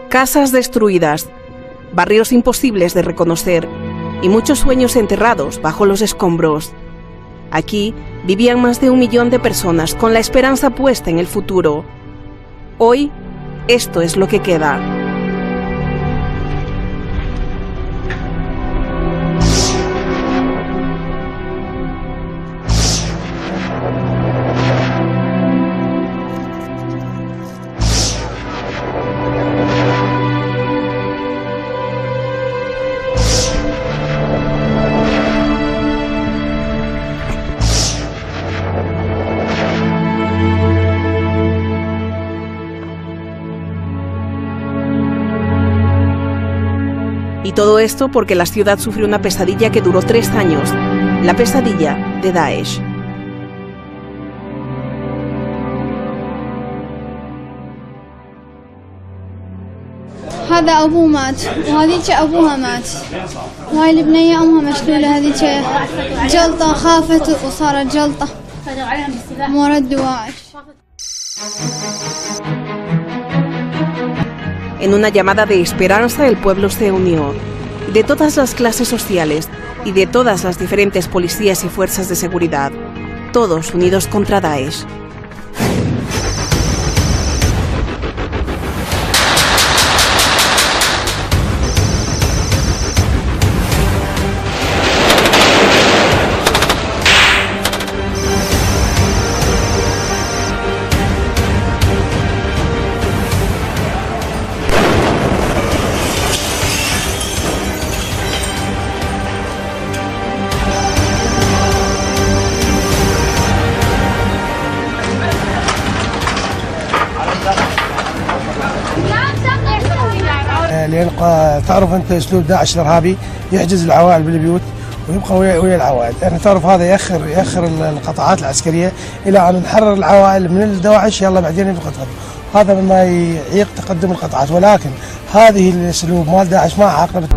Casas destruidas, barrios imposibles de reconocer y muchos sueños enterrados bajo los escombros. Aquí vivían más de 1 millón de personas con la esperanza puesta en el futuro. Hoy, esto es lo que queda. Y todo esto porque la ciudad sufrió una pesadilla que duró 3 años, la pesadilla de Daesh. هذا أبوه مات وهذيك أبوها مات وهاي البنية أمها مشلولة هذيك جلطة خافت وصارت جلطة مورد دواعش. En una llamada de esperanza, el pueblo se unió. De todas las clases sociales y de todas las diferentes policías y fuerzas de seguridad, todos unidos contra Daesh. لأن تعرف أنت أسلوب داعش الإرهابي يحجز العوائل بالبيوت ويبقى ويا العوائل، يعني تعرف هذا يأخر القطاعات العسكرية إلى أن نحرر العوائل من الدواعش، يلا بعدين يبقى هذا مما يعيق تقدم القطاعات، ولكن هذه الأسلوب مال داعش ما عاقبت.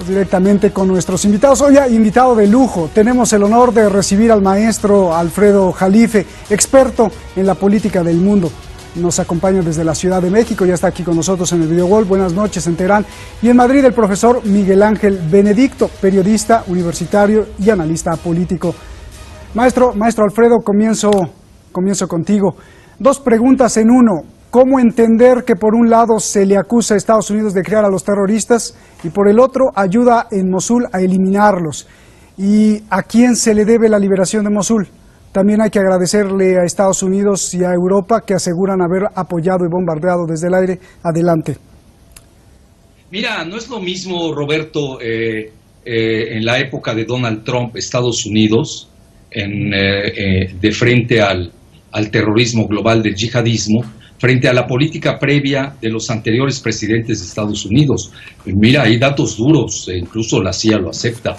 Directamente con nuestros invitados. Hoy, invitado de lujo, tenemos el honor de recibir al maestro Alfredo Jalife, experto en la política del mundo. Nos acompaña desde la Ciudad de México, ya está aquí con nosotros en el Video Wall. Buenas noches en Teherán. Y en Madrid el profesor Miguel Ángel Benedicto, periodista universitario y analista político. Maestro Alfredo, comienzo contigo. 2 preguntas en uno. ¿Cómo entender que por un lado se le acusa a Estados Unidos de crear a los terroristas y por el otro ayuda en Mosul a eliminarlos? ¿Y a quién se le debe la liberación de Mosul? También hay que agradecerle a Estados Unidos y a Europa que aseguran haber apoyado y bombardeado desde el aire. Adelante. Mira, no es lo mismo, Roberto, en la época de Donald Trump, Estados Unidos, de frente al terrorismo global del yihadismo, frente a la política previa de los anteriores presidentes de Estados Unidos. Mira, hay datos duros, incluso la CIA lo acepta.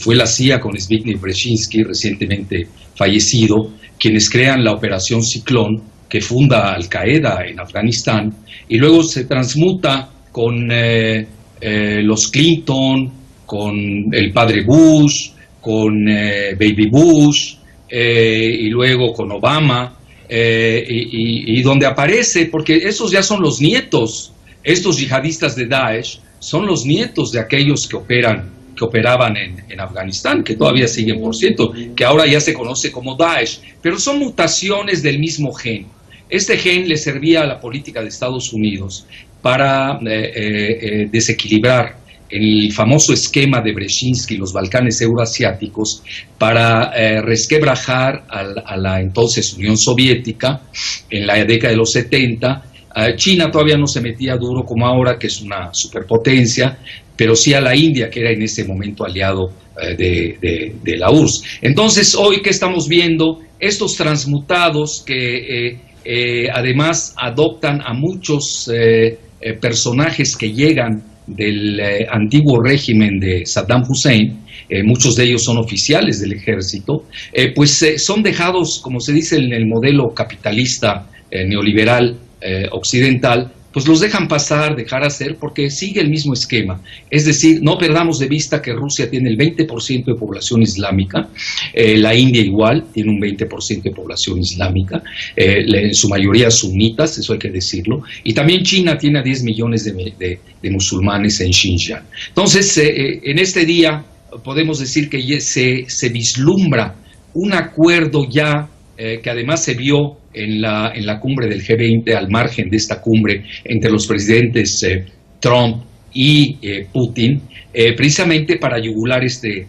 Fue la CIA con Zbigniew Brzezinski, recientemente fallecido, quienes crean la Operación Ciclón, que funda Al Qaeda en Afganistán, y luego se transmuta con los Clinton, con el padre Bush, con Baby Bush, y luego con Obama, y donde aparece, porque esos ya son los nietos, estos yihadistas de Daesh son los nietos de aquellos que operaban en Afganistán, que todavía siguen, por cierto, que ahora ya se conoce como Daesh, pero son mutaciones del mismo gen. Este gen le servía a la política de Estados Unidos para desequilibrar el famoso esquema de Brzezinski, los Balcanes euroasiáticos, para resquebrajar a la entonces Unión Soviética en la década de los 70. China todavía no se metía duro como ahora, que es una superpotencia, pero sí a la India, que era en ese momento aliado de la URSS. Entonces, hoy, ¿qué estamos viendo? Estos transmutados que además adoptan a muchos personajes que llegan del antiguo régimen de Saddam Hussein, muchos de ellos son oficiales del ejército, pues son dejados, como se dice en el modelo capitalista neoliberal occidental, pues los dejan pasar, dejar hacer, porque sigue el mismo esquema. Es decir, no perdamos de vista que Rusia tiene el 20% de población islámica, la India igual, tiene un 20% de población islámica, en su mayoría sunitas, eso hay que decirlo, y también China tiene a 10 millones de musulmanes en Xinjiang. Entonces, en este día podemos decir que se vislumbra un acuerdo ya que además se vio en la cumbre del G20, al margen de esta cumbre entre los presidentes Trump y Putin, precisamente para yugular este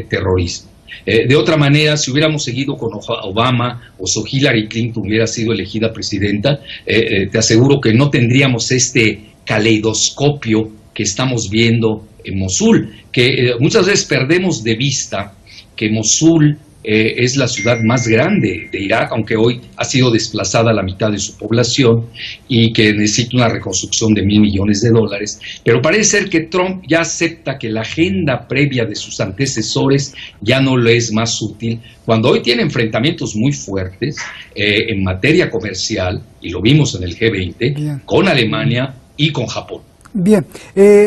terrorismo. De otra manera, si hubiéramos seguido con Obama o si Hillary Clinton hubiera sido elegida presidenta, te aseguro que no tendríamos este caleidoscopio que estamos viendo en Mosul, que muchas veces perdemos de vista que Mosul es la ciudad más grande de Irak, aunque hoy ha sido desplazada la mitad de su población y que necesita una reconstrucción de $1.000 millones, pero parece ser que Trump ya acepta que la agenda previa de sus antecesores ya no le es más útil, cuando hoy tiene enfrentamientos muy fuertes en materia comercial, y lo vimos en el G20, bien, con Alemania y con Japón. Bien,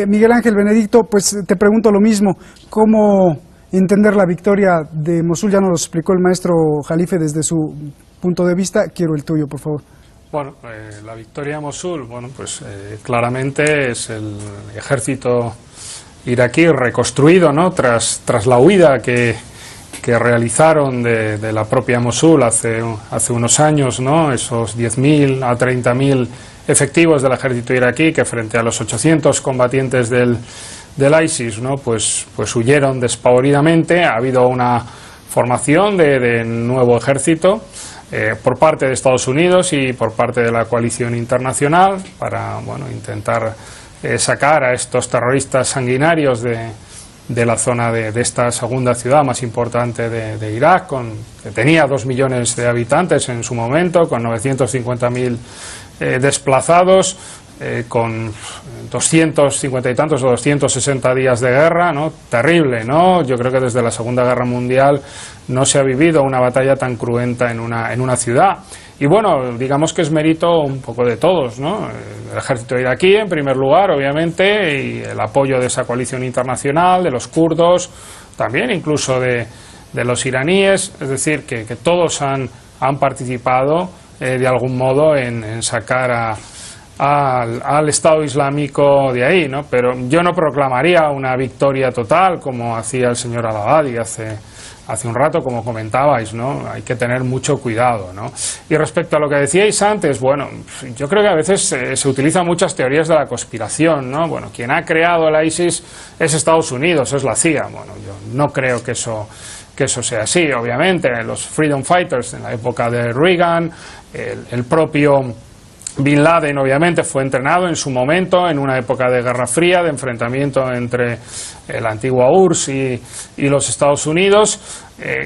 Miguel Ángel Benedicto, pues te pregunto lo mismo, ¿cómo entender la victoria de Mosul? Ya nos lo explicó el maestro Jalife desde su punto de vista. Quiero el tuyo, por favor. Bueno, la victoria de Mosul, bueno, pues claramente es el ejército iraquí reconstruido, ¿no? Tras la huida que realizaron de la propia Mosul hace unos años, ¿no? Esos 10.000 a 30.000 efectivos del ejército iraquí que frente a los 800 combatientes del ISIS, ¿no? pues huyeron despavoridamente. Ha habido una formación de nuevo ejército por parte de Estados Unidos y por parte de la coalición internacional para, bueno, intentar sacar a estos terroristas sanguinarios de la zona de esta segunda ciudad más importante de Irak, que tenía 2 millones de habitantes en su momento, con 950.000 desplazados, con 250 y tantos o 260 días de guerra, ¿no? Terrible, ¿no? Yo creo que desde la Segunda Guerra Mundial no se ha vivido una batalla tan cruenta en una ciudad. Y bueno, digamos que es mérito un poco de todos, ¿no? El ejército iraquí, en primer lugar, obviamente, y el apoyo de esa coalición internacional, de los kurdos, también incluso de los iraníes, es decir, que todos han participado de algún modo en sacar al Estado Islámico de ahí, ¿no? Pero yo no proclamaría una victoria total como hacía el señor Al-Abadi hace un rato, como comentabais, ¿no? Hay que tener mucho cuidado, ¿no? Y respecto a lo que decíais antes, bueno, yo creo que a veces se utilizan muchas teorías de la conspiración, ¿no? Bueno, quien ha creado el ISIS es Estados Unidos, es la CIA. Bueno, yo no creo que eso sea así, obviamente. Los Freedom Fighters en la época de Reagan, el propio Bin Laden obviamente fue entrenado en su momento en una época de Guerra Fría, de enfrentamiento entre la antigua URSS y los Estados Unidos,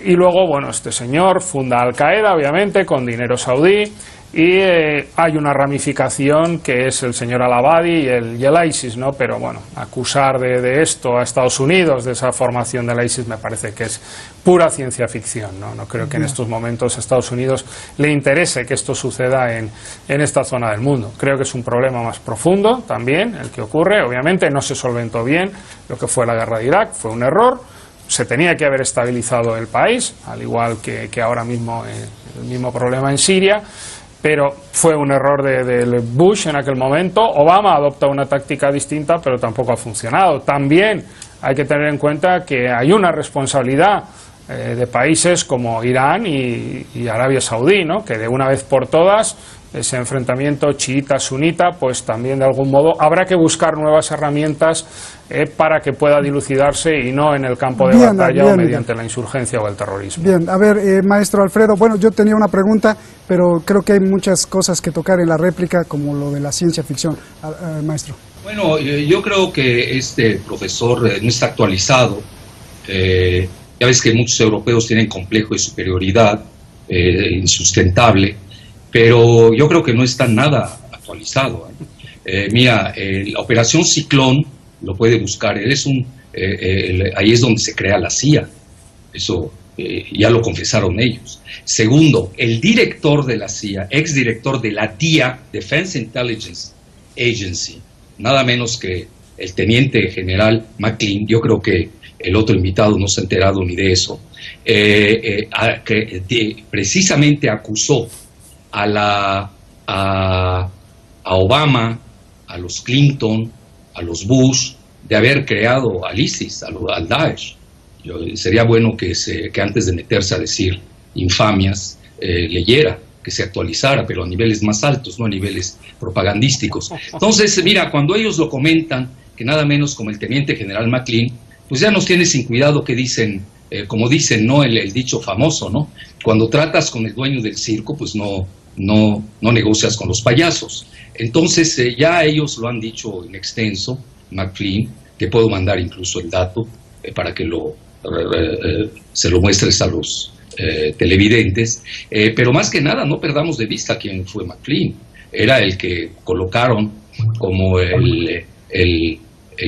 y luego, bueno, este señor funda Al Qaeda obviamente con dinero saudí, y hay una ramificación que es el señor Al-Abadi y el ISIS, ¿no? Pero bueno, acusar de esto a Estados Unidos, de esa formación del ISIS, me parece que es pura ciencia ficción, ¿no? No creo que en estos momentos a Estados Unidos le interese que esto suceda en esta zona del mundo. Creo que es un problema más profundo también el que ocurre. Obviamente no se solventó bien lo que fue la guerra de Irak, fue un error. Se tenía que haber estabilizado el país, al igual que ahora mismo el mismo problema en Siria. Pero fue un error del Bush en aquel momento. Obama adopta una táctica distinta, pero tampoco ha funcionado. También hay que tener en cuenta que hay una responsabilidad de países como Irán y Arabia Saudí, ¿no? Que de una vez por todas ese enfrentamiento chiita-sunita, pues también de algún modo habrá que buscar nuevas herramientas para que pueda dilucidarse y no en el campo de batalla o mediante la insurgencia o el terrorismo. Bien, a ver, maestro Alfredo, bueno, yo tenía una pregunta, pero creo que hay muchas cosas que tocar en la réplica, como lo de la ciencia ficción. Maestro. Bueno, yo creo que este profesor no está actualizado. Ya ves que muchos europeos tienen complejo de superioridad insustentable, pero yo creo que no está nada actualizado. Mira, la Operación Ciclón, lo puede buscar, ahí es donde se crea la CIA, eso ya lo confesaron ellos. Segundo, el director de la CIA, exdirector de la DIA, Defense Intelligence Agency, nada menos que el teniente general McClain, yo creo que el otro invitado no se ha enterado ni de eso, precisamente acusó a Obama, a los Clinton, a los Bush, de haber creado al ISIS, al Daesh. Sería bueno que antes de meterse a decir infamias, leyera, que se actualizara, pero a niveles más altos, no a niveles propagandísticos. Entonces, mira, cuando ellos lo comentan, que nada menos como el teniente general McClain, pues ya nos tiene sin cuidado que dicen, como dicen, ¿no? El dicho famoso, ¿no? Cuando tratas con el dueño del circo, pues no negocias con los payasos. Entonces, ya ellos lo han dicho en extenso, McClain, te puedo mandar incluso el dato para que se lo muestres a los televidentes, pero más que nada no perdamos de vista quién fue McClain. Era el que colocaron como el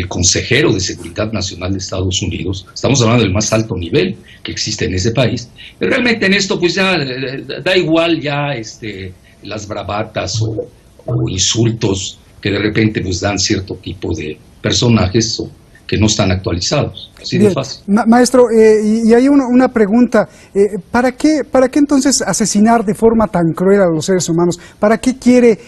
consejero de Seguridad Nacional de Estados Unidos. Estamos hablando del más alto nivel que existe en ese país. Pero realmente en esto pues ya da igual ya las bravatas o insultos que de repente pues dan cierto tipo de personajes que no están actualizados. Así de fácil. Maestro, y hay una pregunta. ¿Para qué entonces asesinar de forma tan cruel a los seres humanos? ¿Para qué quiere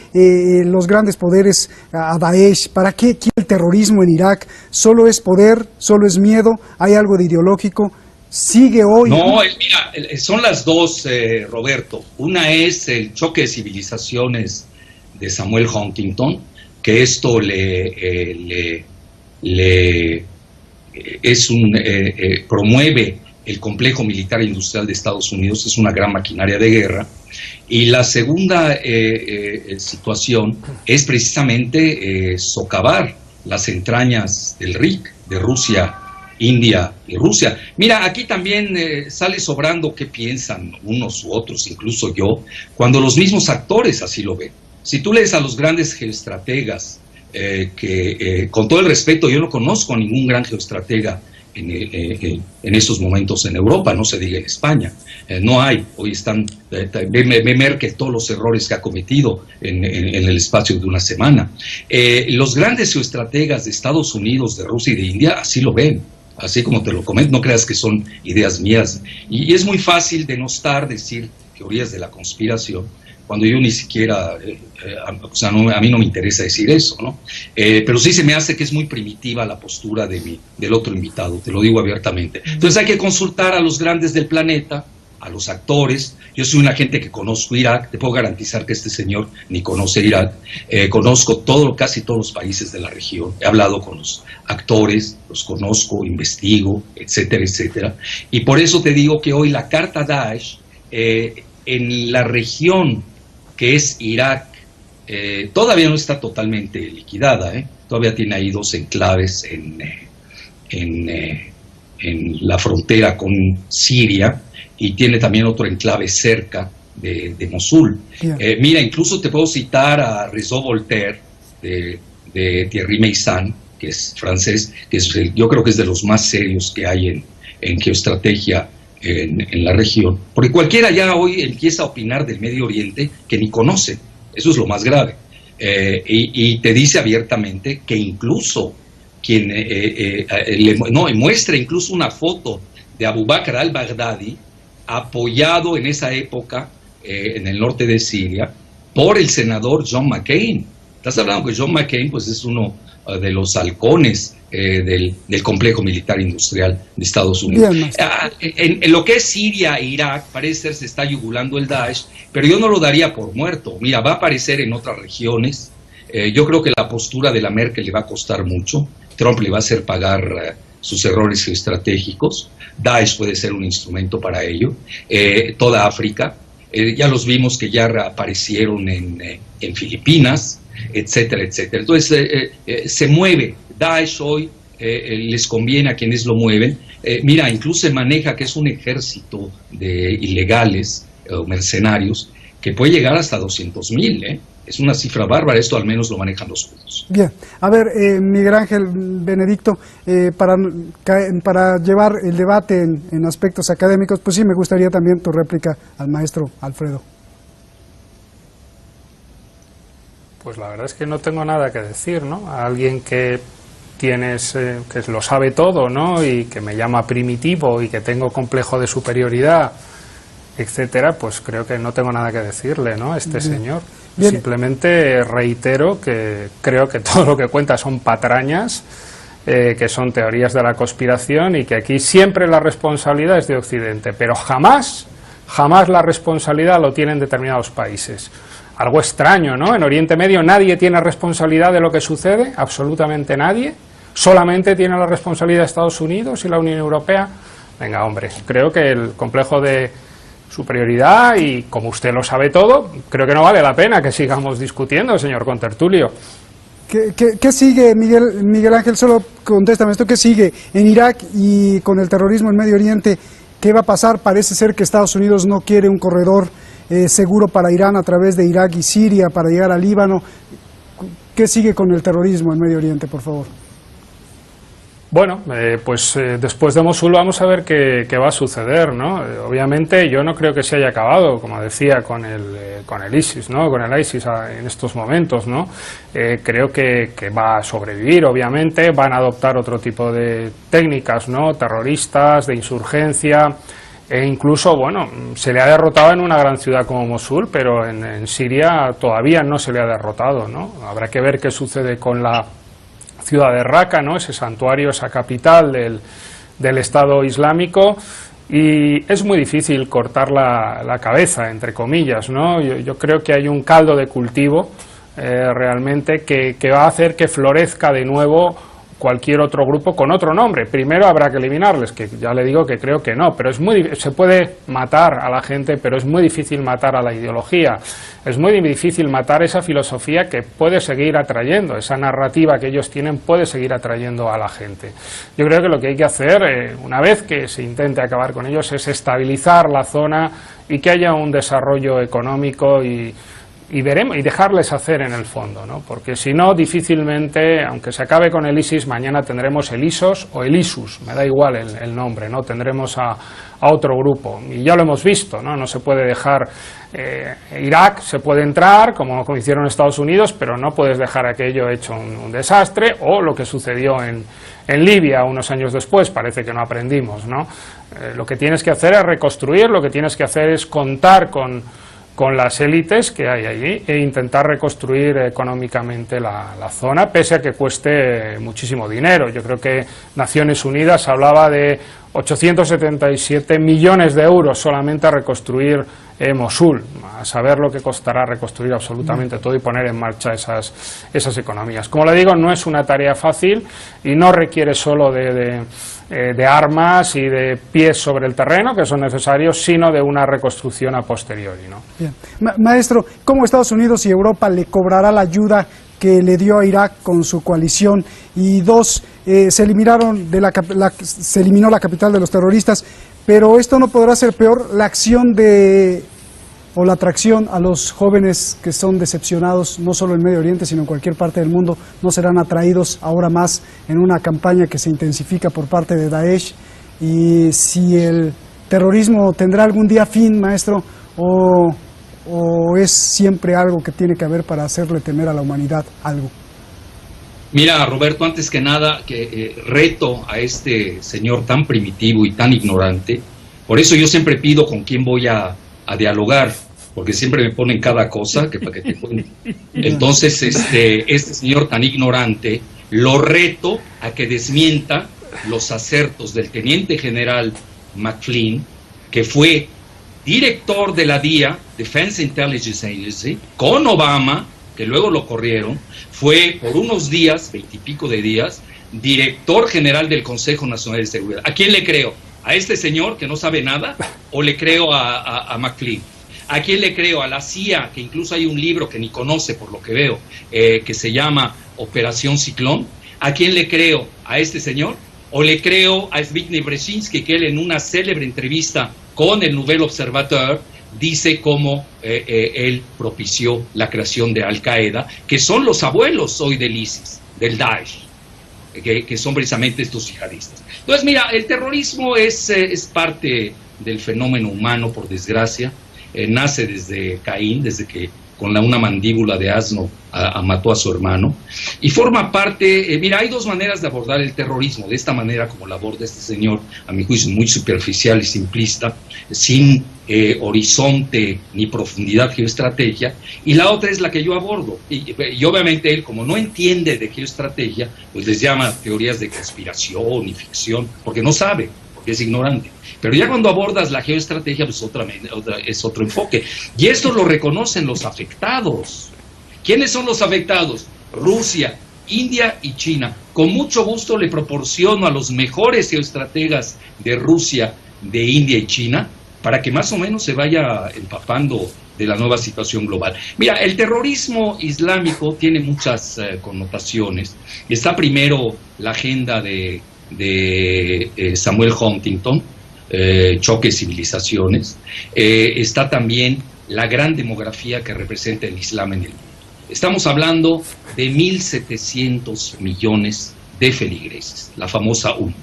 los grandes poderes a Daesh? ¿Para qué quiere el terrorismo en Irak? ¿Solo es poder? ¿Solo es miedo? ¿Hay algo de ideológico? ¿Sigue hoy? No, mira, son las dos, Roberto. Una es el choque de civilizaciones de Samuel Huntington, que esto promueve el complejo militar e industrial de Estados Unidos, es una gran maquinaria de guerra. Y la segunda situación es precisamente socavar las entrañas del RIC, de Rusia, India y Rusia. Mira, aquí también sale sobrando qué piensan unos u otros, incluso yo, cuando los mismos actores así lo ven. Si tú lees a los grandes geoestrategas, con todo el respeto, yo no conozco a ningún gran geoestratega en estos momentos en Europa, no se diga en España, no hay. Hoy están, ve Merkel todos los errores que ha cometido en el espacio de una semana. Los grandes geoestrategas de Estados Unidos, de Rusia y de India así lo ven, así como te lo comento, no creas que son ideas mías. Y es muy fácil denostar, decir teorías de la conspiración, cuando yo ni siquiera, a mí no me interesa decir eso, ¿no? Pero sí se me hace que es muy primitiva la postura del otro invitado, te lo digo abiertamente. Entonces hay que consultar a los grandes del planeta, a los actores. Yo soy una gente que conozco Irak, te puedo garantizar que este señor ni conoce Irak. Conozco casi todos los países de la región, he hablado con los actores, los conozco, investigo, etcétera, etcétera. Y por eso te digo que hoy la carta Daesh, en la región que es Irak, todavía no está totalmente liquidada, todavía tiene ahí dos enclaves en la frontera con Siria, y tiene también otro enclave cerca de Mosul. Mira, incluso te puedo citar a Réseau Voltaire, de Thierry Meyssan, que es francés, que yo creo que es de los más serios que hay en geoestrategia en la región, porque cualquiera ya hoy empieza a opinar del Medio Oriente que ni conoce. Eso es lo más grave, y te dice abiertamente que incluso quien muestra incluso una foto de Abu Bakr al-Baghdadi apoyado en esa época en el norte de Siria por el senador John McCain. Estás hablando que John McCain pues es uno de los halcones del complejo militar industrial de Estados Unidos. En lo que es Siria e Irak, parece ser se está yugulando el Daesh, pero yo no lo daría por muerto. Mira, va a aparecer en otras regiones. Yo creo que la postura de la Merkel le va a costar mucho. Trump le va a hacer pagar sus errores geoestratégicos. Daesh puede ser un instrumento para ello. Toda África. Ya los vimos que ya aparecieron en Filipinas, etcétera, etcétera. Entonces, se mueve. Daesh hoy les conviene a quienes lo mueven. Mira, incluso se maneja que es un ejército de ilegales o mercenarios que puede llegar hasta 200,000. Es una cifra bárbara, esto al menos lo manejan los judíos. Bien, a ver, Miguel Ángel Benedicto, para llevar el debate en aspectos académicos, pues sí, me gustaría también tu réplica al maestro Alfredo. Pues la verdad es que no tengo nada que decir, ¿no? A alguien que que lo sabe todo, ¿no? Y que me llama primitivo y que tengo complejo de superioridad, etcétera, pues creo que no tengo nada que decirle, ¿no? A este señor. Bien. Simplemente reitero que creo que todo lo que cuenta son patrañas, que son teorías de la conspiración y que aquí siempre la responsabilidad es de Occidente, pero jamás la responsabilidad lo tienen determinados países. Algo extraño, ¿no? En Oriente Medio nadie tiene responsabilidad de lo que sucede, absolutamente nadie. Solamente tiene la responsabilidad de Estados Unidos y la Unión Europea. Venga, hombre, creo que el complejo de superioridad, y como usted lo sabe todo, creo que no vale la pena que sigamos discutiendo, señor contertulio. ¿Qué sigue, Miguel Ángel? Solo contéstame esto, ¿qué sigue en Irak y con el terrorismo en Medio Oriente? ¿Qué va a pasar? Parece ser que Estados Unidos no quiere un corredor seguro para Irán a través de Irak y Siria para llegar al Líbano. ¿Qué sigue con el terrorismo en Medio Oriente, por favor? Bueno, pues después de Mosul vamos a ver qué va a suceder, ¿no? Obviamente yo no creo que se haya acabado, como decía, con el ISIS, ¿no? Con el ISIS en estos momentos, ¿no? Creo que va a sobrevivir, obviamente, van a adoptar otro tipo de técnicas, ¿no? Terroristas, de insurgencia, e incluso, bueno, se le ha derrotado en una gran ciudad como Mosul, pero en Siria todavía no se le ha derrotado, ¿no? Habrá que ver qué sucede con la ciudad de Raqqa, ¿no? Ese santuario, esa capital del Estado Islámico, y es muy difícil cortar la cabeza, entre comillas, ¿no? Yo creo que hay un caldo de cultivo realmente que va a hacer que florezca de nuevo cualquier otro grupo con otro nombre. Primero habrá que eliminarles, que ya le digo que creo que no, pero se puede matar a la gente, pero es muy difícil matar a la ideología, es muy difícil matar esa filosofía que puede seguir atrayendo, esa narrativa que ellos tienen puede seguir atrayendo a la gente. Yo creo que lo que hay que hacer, una vez que se intente acabar con ellos, es estabilizar la zona y que haya un desarrollo económico y dejarles hacer en el fondo, ¿no? Porque si no, difícilmente, aunque se acabe con el ISIS, mañana tendremos el ISOS o el ISUS, me da igual el nombre, ¿no? Tendremos a otro grupo, y ya lo hemos visto, ¿no? No se puede dejar Irak, se puede entrar, como hicieron Estados Unidos, pero no puedes dejar aquello hecho un desastre, o lo que sucedió en Libia unos años después, parece que no aprendimos, ¿no? Lo que tienes que hacer es reconstruir, lo que tienes que hacer es contar con las élites que hay allí e intentar reconstruir económicamente la zona, pese a que cueste muchísimo dinero. Yo creo que Naciones Unidas hablaba de 877 millones de euros solamente a reconstruir Mosul, a saber lo que costará reconstruir absolutamente todo y poner en marcha esas economías. Como le digo, no es una tarea fácil y no requiere solo de armas y de pies sobre el terreno, que son necesarios, sino de una reconstrucción a posteriori, ¿no? Bien. Maestro, ¿cómo Estados Unidos y Europa le cobrará la ayuda que le dio a Irak con su coalición? Y dos, se eliminó la capital de los terroristas, pero esto no podrá ser peor, la acción o la atracción a los jóvenes que son decepcionados, no solo en Medio Oriente, sino en cualquier parte del mundo, no serán atraídos ahora más en una campaña que se intensifica por parte de Daesh. Y si el terrorismo tendrá algún día fin, maestro, o es siempre algo que tiene que haber para hacerle temer a la humanidad algo. Mira, Roberto, antes que nada, reto a este señor tan primitivo y tan ignorante. Por eso yo siempre pido con quién voy a dialogar, porque siempre me ponen cada cosa para que te cuente. Entonces, este señor tan ignorante, lo reto a que desmienta los acertos del teniente general McFlynn, que fue director de la DIA, Defense Intelligence Agency, con Obama, que luego lo corrieron, fue por unos días, 20 y pico de días, director general del Consejo Nacional de Seguridad. ¿A quién le creo? ¿A este señor que no sabe nada? ¿O le creo a McFlynn? ¿A quién le creo? ¿A la CIA? Que incluso hay un libro que ni conoce por lo que veo, que se llama Operación Ciclón. ¿A quién le creo? ¿A este señor? ¿O le creo a Zbigniew Brzezinski, que él en una célebre entrevista con el Nouvel Observateur dice cómo él propició la creación de Al-Qaeda, que son los abuelos hoy del ISIS, del Daesh, que son precisamente estos yihadistas. Entonces, mira, el terrorismo es parte del fenómeno humano, por desgracia. Nace desde Caín, desde que con una mandíbula de asno mató a su hermano, y forma parte, mira, hay dos maneras de abordar el terrorismo, de esta manera como la aborda este señor, a mi juicio muy superficial y simplista, sin horizonte ni profundidad geoestrategia, y la otra es la que yo abordo, y obviamente él, como no entiende de geoestrategia, pues les llama teorías de conspiración y ficción, porque no sabe, porque es ignorante. Pero ya cuando abordas la geoestrategia, pues es otro enfoque. Y esto lo reconocen los afectados. ¿Quiénes son los afectados? Rusia, India y China. Con mucho gusto le proporciono a los mejores geoestrategas de Rusia, de India y China, para que más o menos se vaya empapando de la nueva situación global. Mira, el terrorismo islámico tiene muchas connotaciones. Está primero la agenda de Samuel Huntington, choque de civilizaciones. Está también la gran demografía que representa el Islam en el mundo. Estamos hablando de 1.700 millones de feligreses, la famosa UM,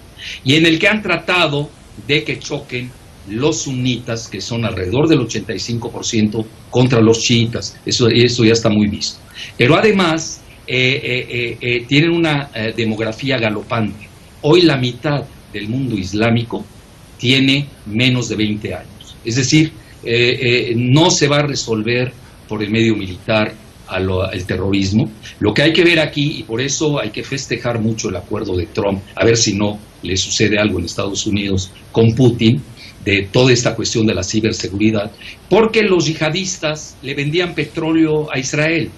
y en el que han tratado de que choquen los sunitas, que son alrededor del 85%, contra los chiitas. Eso ya está muy visto. Pero además tienen una demografía galopante. Hoy la mitad del mundo islámico tiene menos de 20 años. Es decir, no se va a resolver por el medio militar el terrorismo. Lo que hay que ver aquí, y por eso hay que festejar mucho el acuerdo de Trump, a ver si no le sucede algo en Estados Unidos con Putin, de toda esta cuestión de la ciberseguridad, porque los yihadistas le vendían petróleo a Israel.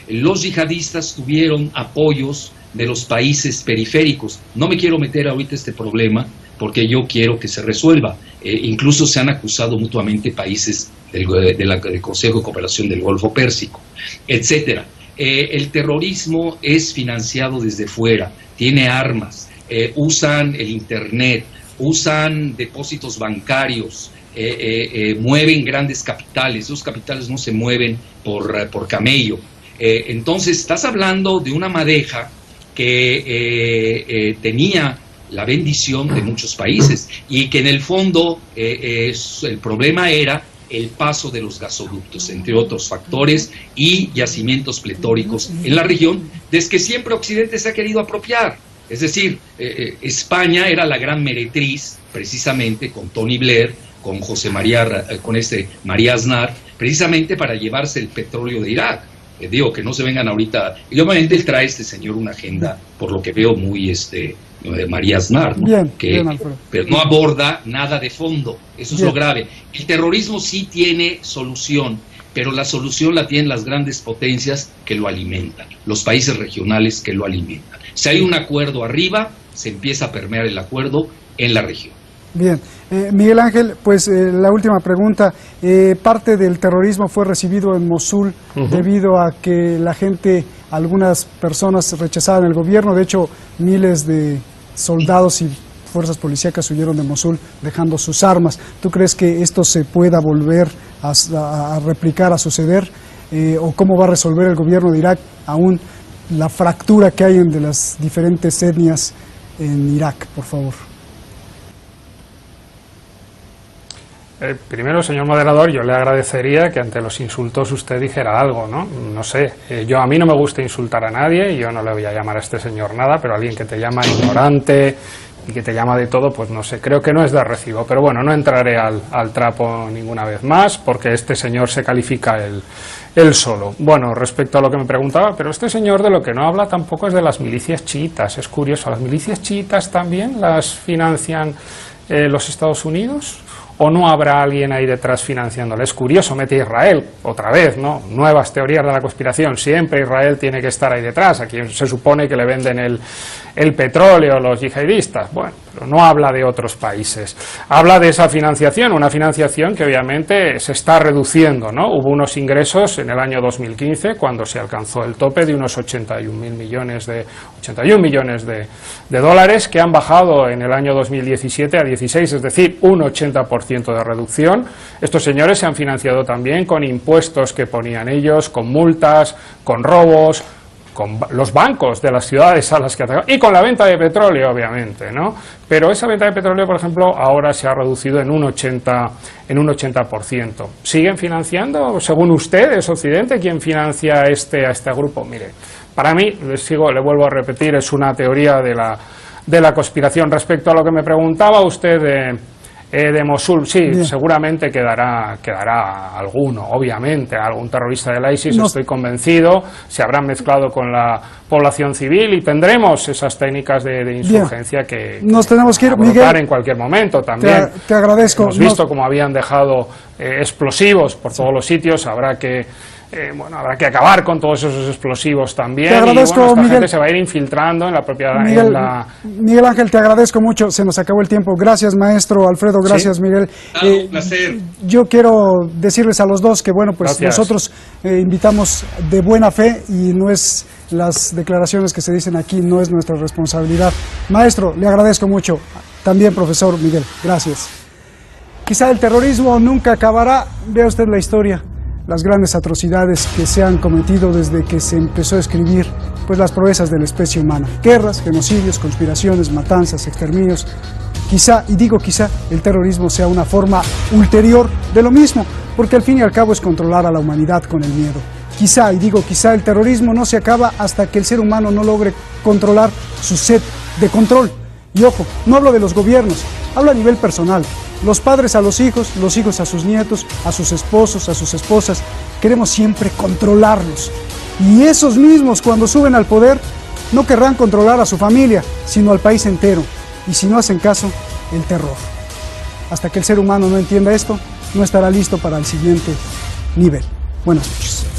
Los yihadistas tuvieron apoyos de los países periféricos. No me quiero meter ahorita este problema, porque yo quiero que se resuelva. Incluso se han acusado mutuamente países del Consejo de Cooperación del Golfo Pérsico, etcétera. El terrorismo es financiado desde fuera, tiene armas, usan el internet, usan depósitos bancarios, mueven grandes capitales. Esos capitales no se mueven por camello. Entonces estás hablando de una madeja que tenía la bendición de muchos países y que en el fondo el problema era el paso de los gasoductos, entre otros factores, y yacimientos pletóricos en la región, desde que siempre Occidente se ha querido apropiar. Es decir, España era la gran meretriz, precisamente con Tony Blair, con María Aznar, precisamente para llevarse el petróleo de Irak. Digo, que no se vengan ahorita. Y obviamente él trae este señor una agenda, por lo que veo, muy María Aznar, ¿no? Bien, pero no aborda nada de fondo. Eso es lo grave. El terrorismo sí tiene solución, pero la solución la tienen las grandes potencias que lo alimentan, los países regionales que lo alimentan. Si hay un acuerdo arriba, se empieza a permear el acuerdo en la región. Bien, Miguel Ángel, pues la última pregunta. Parte del terrorismo fue recibido en Mosul debido a que la gente, algunas personas rechazaban el gobierno. De hecho, miles de soldados y fuerzas policíacas huyeron de Mosul dejando sus armas. ¿Tú crees que esto se pueda volver a replicar, a suceder? ¿O cómo va a resolver el gobierno de Irak aún la fractura que hay entre las diferentes etnias en Irak, por favor? Primero, señor moderador, yo le agradecería que ante los insultos usted dijera algo, ¿no? No sé, a mí no me gusta insultar a nadie, yo no le voy a llamar a este señor nada, pero alguien que te llama ignorante y que te llama de todo, pues no sé, creo que no es de recibo. Pero bueno, no entraré al trapo ninguna vez más, porque este señor se califica él solo. Bueno, respecto a lo que me preguntaba, pero este señor de lo que no habla tampoco es de las milicias chiitas. Es curioso, ¿las milicias chiitas también las financian los Estados Unidos? ¿O no habrá alguien ahí detrás financiándole? Es curioso, mete a Israel, otra vez, ¿no? Nuevas teorías de la conspiración, siempre Israel tiene que estar ahí detrás, a quien se supone que le venden el petróleo los yihadistas. Bueno, ejemplo, no habla de otros países. Habla de esa financiación, una financiación que obviamente se está reduciendo, ¿no? Hubo unos ingresos en el año 2015 cuando se alcanzó el tope de unos 81 millones de dólares, que han bajado en el año 2017 a 16, es decir, un 80% de reducción. Estos señores se han financiado también con impuestos que ponían ellos, con multas, con robos, con los bancos de las ciudades a las que atacaban, y con la venta de petróleo, obviamente, ¿no? Pero esa venta de petróleo, por ejemplo, ahora se ha reducido en un 80%. ¿Siguen financiando? Según ustedes, Occidente, ¿quién financia a este grupo? Mire, para mí, le vuelvo a repetir, es una teoría de la conspiración. Respecto a lo que me preguntaba usted de Mosul, sí, bien, seguramente quedará alguno, obviamente, algún terrorista del ISIS, estoy convencido, se habrán mezclado con la población civil y tendremos esas técnicas de insurgencia que nos tenemos que ir, Miguel, en cualquier momento también. Te agradezco. Hemos visto cómo habían dejado explosivos por todos los sitios, habrá que acabar con todos esos explosivos también. Te agradezco, y esta Miguel. Gente se va a ir infiltrando en la propia... Miguel Ángel, te agradezco mucho, se nos acabó el tiempo. Gracias, maestro Alfredo, gracias, ¿sí? Miguel. Un placer. Yo quiero decirles a los dos que, bueno, pues gracias. Nosotros invitamos de buena fe y no es las declaraciones que se dicen aquí, no es nuestra responsabilidad. Maestro, le agradezco mucho. También, profesor Miguel, gracias. Quizá el terrorismo nunca acabará, vea usted la historia, las grandes atrocidades que se han cometido desde que se empezó a escribir pues las proezas de la especie humana. Guerras, genocidios, conspiraciones, matanzas, exterminios. Quizá, y digo quizá, el terrorismo sea una forma ulterior de lo mismo, porque al fin y al cabo es controlar a la humanidad con el miedo. Quizá, y digo quizá, el terrorismo no se acaba hasta que el ser humano no logre controlar su sed de control. Y ojo, no hablo de los gobiernos, hablo a nivel personal. Los padres a los hijos a sus nietos, a sus esposos, a sus esposas. Queremos siempre controlarlos. Y esos mismos, cuando suben al poder, no querrán controlar a su familia, sino al país entero. Y si no hacen caso, el terror. Hasta que el ser humano no entienda esto, no estará listo para el siguiente nivel. Buenas noches.